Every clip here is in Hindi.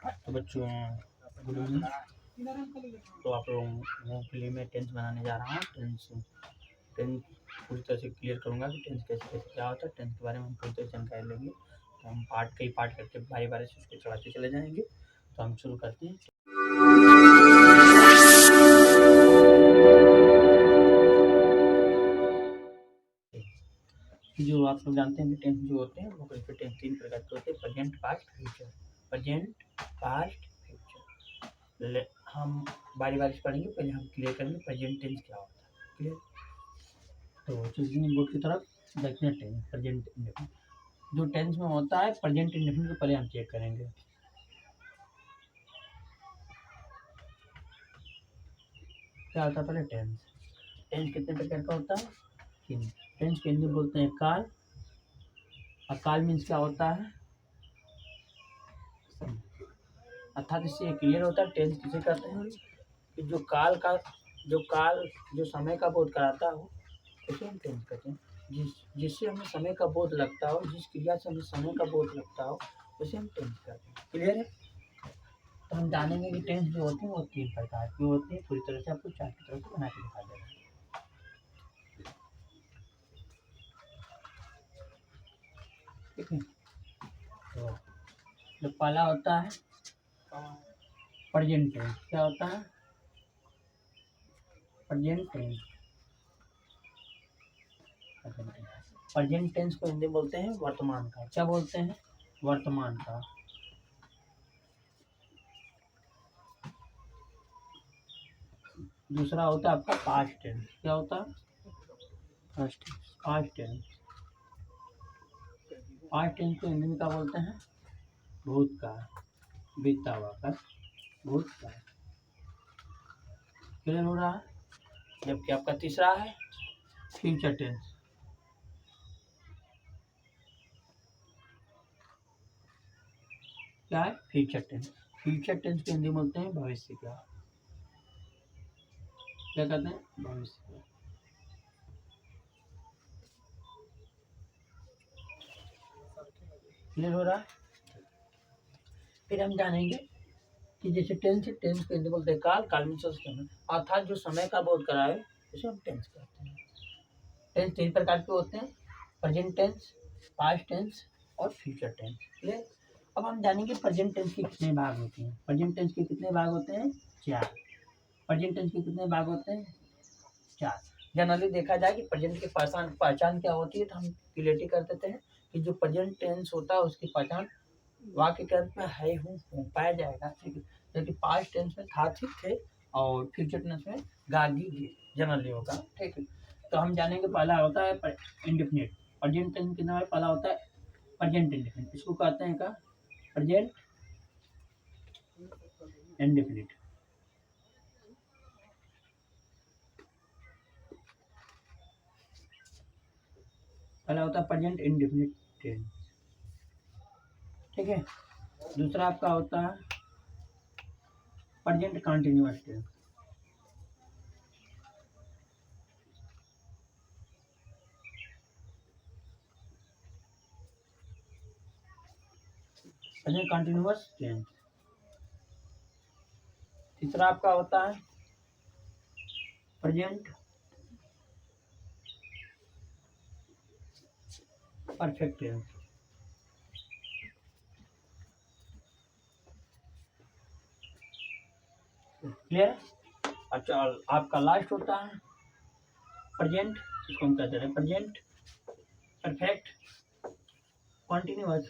तो बच्चों गुड इवनिंग। तो आप लोगों के लिए मैं टेंस बनाने जा रहा हूँ। टेंस पूरी तरह से क्लियर करूँगा कि टेंस कैसे कैसे क्या होता है। टेंस के बारे में हम पूरी तरह से जानकारी लेंगे। तो हम कई पार्ट करके बारी बारी से उसको चढ़ाते चले जाएंगे। तो हम शुरू करते हैं। जो आप लोग जानते हैं कि टेंस जो होते हैं वो टेंस 3 प्रकार के होते हैं: present, past, future. Present, past, future हम बारी बारी से पढ़ेंगे। पहले हम क्लियर करेंगे प्रेजेंट टेंस क्या होता है। क्लियर? तो चलिए बोर्ड की तरफ देखते हैं। टेंस प्रेजेंट इंडेफिनिट जो टेंस में होता है, प्रेजेंट इंडेफिनिट को पहले हम चेक करेंगे। क्या होता है पहले टेंस कितने प्रकार का होता है? 3। टेंस को हिंदी बोलते हैं काल। काल मीन्स क्या होता है? अर्थात इससे क्लियर होता है टेंस किसे कहते हैं कि जो समय का बोध कराता हो उसे हम टेंस कहते हैं। जिससे हमें समय का बोध लगता हो, जिस क्रिया से हमें समय का बोध लगता हो उसे हम टेंस कहते हैं। क्लियर है? तो हम जानेंगे कि टेंस जो होते हैं वो 3 प्रकार की होती है। पूरी तरह से आपको चार्ट की तरफ से बना के दिखा देगा। ठीक है? तो जो पहला होता है प्रेजेंट टेंस। क्या होता है? Present tense. प्रेजेंट टेंस को हिंदी बोलते हैं वर्तमान का। क्या बोलते हैं? वर्तमान का। दूसरा होता है आपका पास्ट टेंस। क्या होता है? Past tense. पास्ट टेंस को हिंदी में क्या बोलते हैं? भूतकाल, बीता हुआ का भूतकाल। क्लियर हो रहा है? जबकि आपका तीसरा है फ्यूचर टेंस। क्या है? Future tense. फ्यूचर टेंस को हिंदी में बोलते हैं भविष्य का। क्या कहते हैं? भविष्य का। क्लियर हो रहा है? फिर हम जानेंगे कि जैसे टेंस को हिंदी बोलते हैं काल मीन्स समय, अर्थात जो समय का बोध कराए उसे हम टेंस कहते हैं। टेंस 3 प्रकार के होते हैं: प्रेजेंट टेंस, पास्ट टेंस और फ्यूचर टेंस। क्लियर? अब हम जानेंगे प्रेजेंट टेंस के कितने भाग होते हैं। प्रेजेंट टेंस के कितने भाग होते हैं? 4। प्रेजेंट टेंस के कितने भाग होते हैं? 4। जनरली देखा जाए कि प्रेजेंट की पहचान क्या होती है, तो हम क्लियरिटी कर देते हैं कि जो प्रेजेंट टेंस होता है उसकी पहचान वाक्य के अंत में है हूँ पाया जाएगा। ठीक है? जबकि पास्ट टेंस में था, ठीक थे, और फ्यूचर टेंस में गागी जनरली होगा। ठीक है? तो हम जानेंगे पहला होता है इंडेफिनिट। प्रेजेंट टेंस के नाम पहला होता है प्रेजेंट इंडेफिनिट। इसको कहते हैं क्या? Present indefinite. पहला होता है प्रेजेंट इंडेफिनिट टेंस। ठीक है? दूसरा आपका होता है present continuous tense. Present continuous tense. तीसरा आपका होता है प्रेजेंट परफेक्ट टेंस। क्लियर? अच्छा, आपका लास्ट होता है प्रेजेंट, इसको हम कहते हैं प्रेजेंट परफेक्ट कंटिन्यूअस।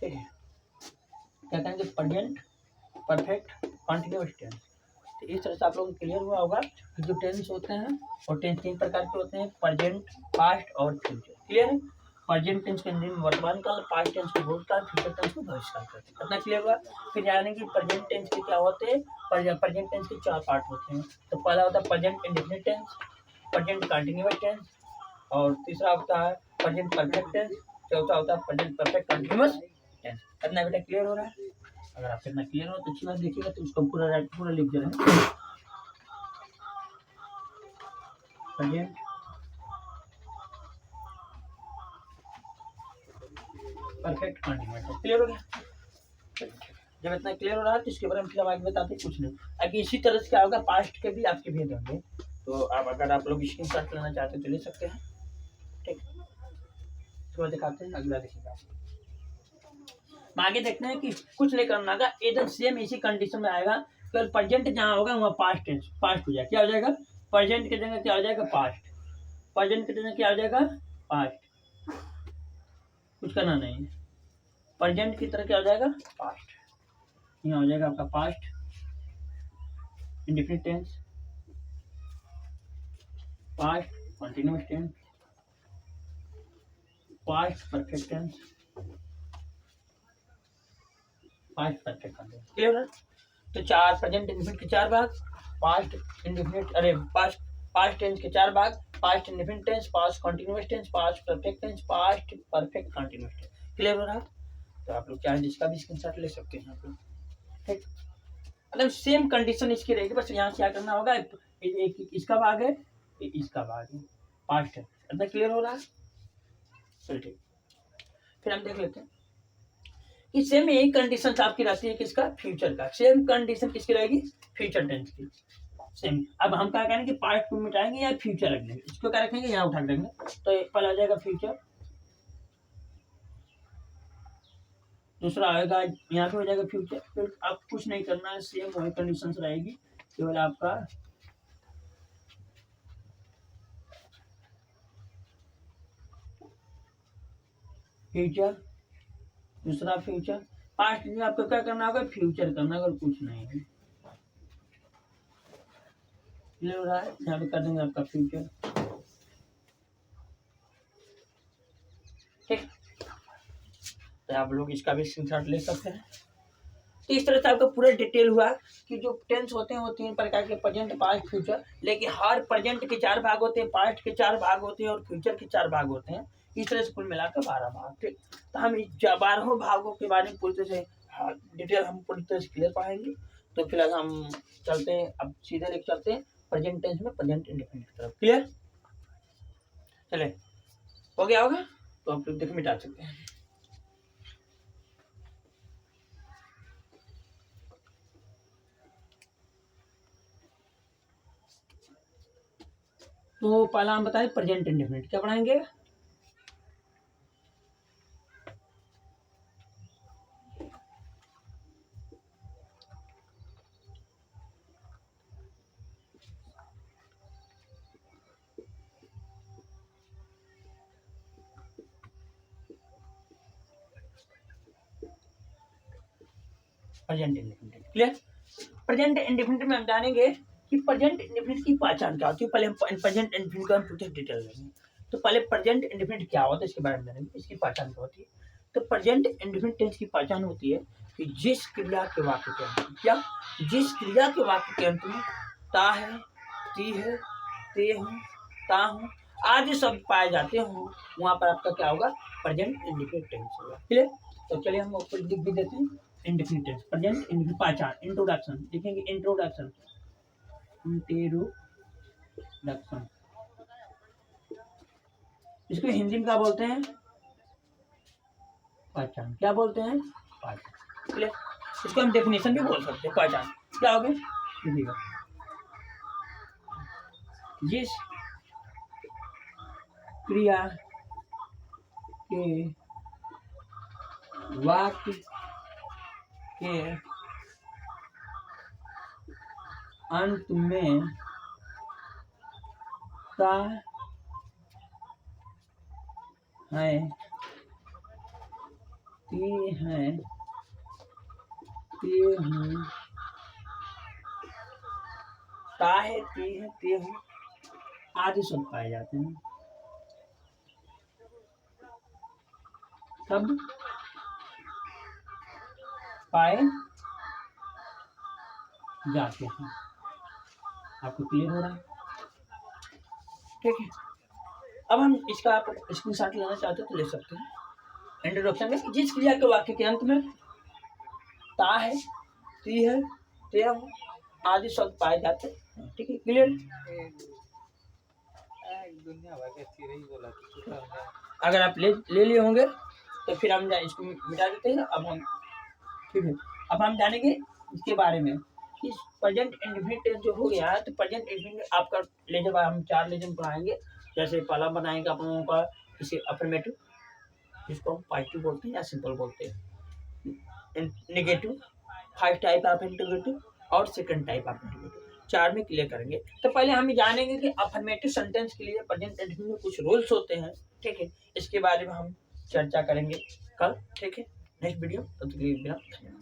ठीक है? कहते हैं कि प्रेजेंट परफेक्ट कंटिन्यूअस टेंस। तो इस तरह से आप लोगों को क्लियर हुआ होगा कि जो टेंस होते हैं और टेंस 3 प्रकार के होते हैं: प्रेजेंट, पास्ट और फ्यूचर। क्लियर है? प्रेजेंट टेंस के हिंदी में वर्तमान काल, पास्ट टेंस को भूतकाल, फ्यूचर टेंस को भविष्यकाल कहते हैं। कितना क्लियर हुआ? फिर जानेंगे कि प्रेजेंट टेंस के क्या होते हैं। प्रेजेंट टेंस के 4 पार्ट होते हैं। तो पहला होता है present indefinite tense, present continuous tense, और तीसरा होता है प्रेजेंट परफेक्ट टेंस, चौथा होता है प्रेजेंट परफेक्ट कंटिन्यूअस टेंस। कितना बेटा क्लियर हो रहा है? अगर आपको इतना क्लियर हो तो अच्छी बात। देखिएगा तो उसको पूरा लिख दे रहे हैं। Present perfect continuous. क्लियर हो गया? जब इतना क्लियर हो रहा है तो इसके बारे में फिर आगे बताते कुछ नहीं। अगर इसी तरह से क्या होगा, पास्ट के भी आपके भेद होंगे, तो आप अगर आप लोग स्क्रीन शॉट लेना चाहते हैं तो ले सकते हैं। ठीक, इसको दिखाते हैं, अगला देखिएगा। आगे देखते हैं कि कुछ नहीं करना होगा, एकदम सेम इसी कंडीशन में आएगा। केवल प्रेजेंट जहाँ होगा वहाँ पास्ट टेंस पास्ट हो जाएगा। क्या हो जाएगा? प्रेजेंट की जगह क्या हो जाएगा? पास्ट। प्रेजेंट की जगह क्या हो जाएगा? पास्ट। कुछ करना नहीं है, प्रेजेंट की तरह क्या हो जाएगा? पास्ट। यहाँ हो जाएगा आपका past indefinite tense, past continuous tense, past perfect tense, past perfect tense. Clear है? तो चार प्रेजेंट इंडेफिनिट के चार भाग, पास्ट इंडेफिनिट पास्ट टेंस के चार भाग, past indefinite tense, past continuous tense, past perfect tense, past perfect continuous tense. Clear हो रहा है? तो आप लोग चाहे जिसका भी स्क्रीनशॉट ले सकते हैं आप लोग। ठीक, मतलब सेम कंडीशन इसकी रहेगी, बस यहाँ क्या करना होगा, एक इसका भाग है, इसका भाग है, पास्ट है। इतना क्लियर हो रहा है? चलिए ठीक, फिर हम देख लेते हैं कि सेम यही कंडीशन आपकी रहती है किसका? फ्यूचर का। सेम कंडीशन किसकी रहेगी? फ्यूचर टेंस की सेम। अब हम क्या करेंगे, पास्ट को मिटाएंगे या फ्यूचर रख देंगे। इसको क्या रखेंगे? यहाँ उठा देंगे, तो एक पहला आ जाएगा फ्यूचर, दूसरा आएगा यहाँ पे हो जाएगा फ्यूचर। फिर आप कुछ नहीं करना है, सेम वही कंडीशन रहेगी, केवल आपका फ्यूचर, दूसरा फ्यूचर, पास्ट में आपको क्या करना होगा? फ्यूचर करना, अगर कुछ नहीं है। क्लियर हो रहा है? यहाँ पे कर देंगे आपका फ्यूचर। ठीक, तो आप लोग इसका भी स्क्रीनशॉट ले सकते हैं। तो इस तरह से आपका पूरा डिटेल हुआ कि जो टेंस होते हैं वो तीन प्रकार के, प्रेजेंट पास्ट फ्यूचर, लेकिन हर प्रेजेंट के चार भाग होते हैं, पास्ट के चार भाग होते हैं और फ्यूचर के चार भाग होते हैं। इस तरह से कुल मिलाकर 12 भाग। ठीक, तो हम 12 भागों के बारे में पूरी तरह से डिटेल हम पूरी तरह से क्लियर पाएंगे। तो फिलहाल हम चलते हैं, अब सीधे लेके चलते हैं प्रेजेंट टेंस में प्रेजेंट इंडेफिनिट की तरफ। क्लियर? चले, हो गया होगा तो आप लोग देख मिटा सकते हैं। तो पहला हम बताएं प्रेजेंट इंडेफिनिट, क्या पढ़ाएंगे? Present indefinite. Clear? Present indefinite में हम जानेंगे कि प्रेजेंट इंडेफिनिट की पहचान क्या होती है। पहले हम प्रेजेंट इंडेफिनिट का हम पूरी डिटेल लेंगे। तो पहले प्रेजेंट इंडेफिनिट क्या होता है इसके बारे में जानेंगे, इसकी पहचान क्या होती है। तो प्रेजेंट इंडेफिनिट टेंस की पहचान होती है कि जिस क्रिया के वाक्य के अंत में, क्या, जिस क्रिया के वाक्य के अंत में ता है, ती है, ते हूँ, ता हूँ आदि शब्द पाए जाते हों, वहां पर आपका क्या होगा? प्रेजेंट इंडेफिनिट टेंस होगा। क्लियर? तो चलिए हम ऊपर लिख भी देते हैं इंडेफिनिट टेंस, प्रेजेंट इंडेफिनिट पहचान। इंट्रोडक्शन लिखेंगे, इंट्रोडक्शन, इंट्रोडक्शन। इसको हिंदी में क्या बोलते हैं? पहचान। क्या बोलते हैं? पहचान। क्लियर? इसको हम डेफिनेशन भी बोल सकते हैं। पहचान क्या होगी? लिखिएगा, जिस क्रिया के वाक्य के अंत में ता है, ती है, ते हूँ, ता है, ती है, ते हूँ आदि शब्द पाए जाते हैं। शब्द पाए जाते हैं। आपको क्लियर हो रहा है? ठीक है, अब हम इसका आप स्क्रीनशॉट लेना चाहते हो तो ले सकते हैं। इंट्रोडक्शन में जिस क्रिया के वाक्य के अंत में ता है, ती है, ते हूँ आदि शब्द पाए जाते हैं। ठीक है, क्लियर? दुनिया भर के चिड़ै बोला तो अगर आप ले लिए होंगे तो फिर हम इसको मिटा देते हैं। अब हम ठीक है, अब हम जानेंगे इसके बारे में कि प्रेजेंट इंडेफिनिट टेंस जो हो गया है, तो प्रेजेंट इंडेफिनिट आपका लेजर हम 4 लेजर पढ़ाएंगे। जैसे पहला बनाएंगे आप लोगों का इसे अफर्मेटिव, जिसको हम पॉजिटिव बोलते हैं या सिंपल बोलते हैं, नेगेटिव, 5 टाइप ऑफ इंटीग्रेटिव और सेकंड टाइप ऑफ इंटीग्रेटिव, 4 में क्लियर करेंगे। तो पहले हम ये जानेंगे कि अफर्मेटिव सेंटेंस के लिए प्रेजेंट टेंस में कुछ रूल्स होते हैं, ठीक है। इसके बारे में हम चर्चा करेंगे कल, ठीक है, नेक्स्ट वीडियो। तो धन्यवाद।